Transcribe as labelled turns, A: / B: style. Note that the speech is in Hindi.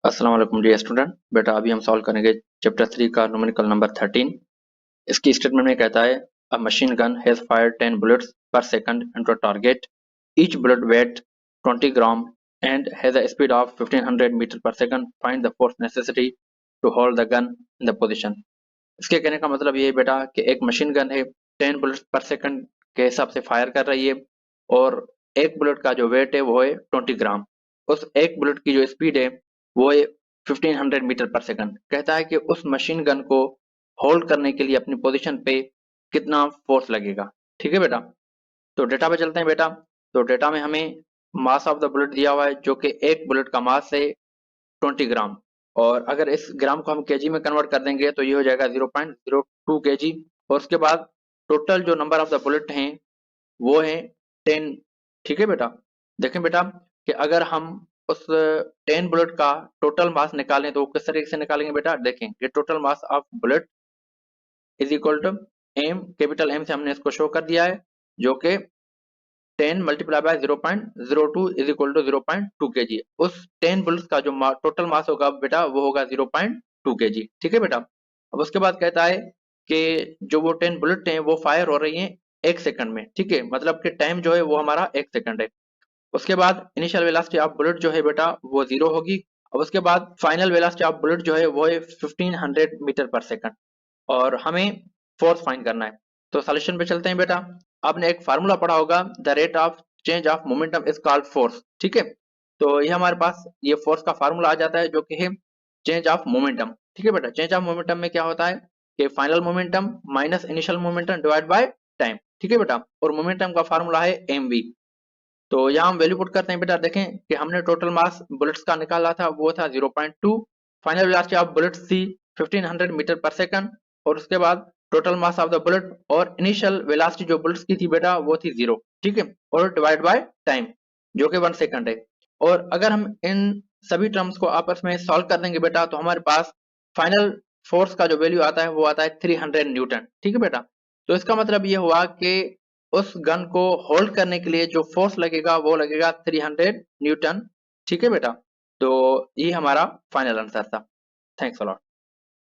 A: अस्सलाम वालेकुम डियर स्टूडेंट। बेटा अभी हम सॉल्व करेंगे चैप्टर 3 का न्यूमेरिकल नंबर 13। इसकी स्टेटमेंट में कहता है a machine gun has fired 10 bullets per second into a target, each bullet weight 20 gram and has a speed of 1500 metre per second, find the force necessary to hold the gun in the position. इसके कहने का मतलब ये है बेटा कि एक मशीन गन है, 10 बुलेट्स पर सेकंड के हिसाब से फायर कर रही है और एक बुलेट का जो वेट है वो है 20 ग्राम। उस एक बुलेट की जो स्पीड है वो है 1500 मीटर पर सेकंड। कहता है कि उस मशीन गन को होल्ड करने के लिए अपनी पोजीशन पे कितना फोर्स लगेगा। ठीक है बेटा, तो डेटा पे चलते हैं बेटा। तो डेटा में हमें मास ऑफ द बुलेट दिया हुआ है जो कि एक बुलेट का मास है 20 ग्राम, और अगर इस ग्राम को हम केजी में कन्वर्ट कर देंगे तो ये हो जाएगा 0.02 केजी। और उसके बाद टोटल जो नंबर ऑफ द बुलेट हैं वो है 10। ठीक है बेटा, देखें बेटा कि अगर हम उस 10 बुलेट का टोटल मास निकालें तो वो किस तरीके से निकालेंगे बेटा। देखें कि total mass of bullet is equal to M, capital M से हमने इसको शो कर दिया है, जो कि 10 multiply by 0.02 is equal to 0.2 KG. उस 10 बुलेट्स का जो टोटल मास होगा बेटा वो होगा 0.2 केजी। ठीक है बेटा, अब उसके बाद कहता है कि जो वो 10 बुलेट हैं वो फायर हो रही हैं 1 सेकंड में। ठीक है, मतलब कि टाइम जो है वो हमारा 1 सेकंड है। उसके बाद इनिशियल वेलोसिटी ऑफ बुलेट जो है बेटा वो 0 होगी। अब उसके बाद फाइनल वेलोसिटी ऑफ बुलेट जो है वो है 1500 मीटर पर सेकंड, और हमें फोर्स फाइंड करना है। तो सॉल्यूशन पे चलते हैं बेटा। आपने एक फार्मूला पढ़ा होगा, the rate of change of momentum is called force. ठीक है, तो ये हमारे पास ये फोर्स का फार्मूला आ जाता है जो कि है चेंज ऑफ मोमेंटम। ठीक है बेटा, चेंज ऑफ मोमेंटम में क्या होता है कि final momentum minus initial momentum divide by time. ठीक है बेटा, और मोमेंटम का फार्मूला है mv। तो यहाँ हम वैल्यू पुट करते हैं बेटा। देखें कि हमने टोटल मास बुलेट्स का निकाला था वो था 0.2, फाइनल वेलोसिटी ऑफ बुलेट्स थी 1500 मीटर पर सेकंड, और उसके बाद total mass of the bullet और इनिशियल वेलोसिटी जो बुलेट्स की थी बेटा वो थी 0। ठीक है, और डिवाइड बाय टाइम जो कि 1 सेकंड है। और अगर हम इन सभी टर्म्स को आपस में सॉल्व कर देंगे बेटा तो हमारे पास फाइनल फोर्स का जो वैल्यू आता है वो आता है 300 न्यूटन। ठीक है बेटा, तो इसका मतलब ये हुआ कि उस गन को होल्ड करने के लिए जो फोर्स लगेगा वो लगेगा 300 न्यूटन। ठीक है बेटा, तो ये हमारा फाइनल आंसर था। Thanks a lot.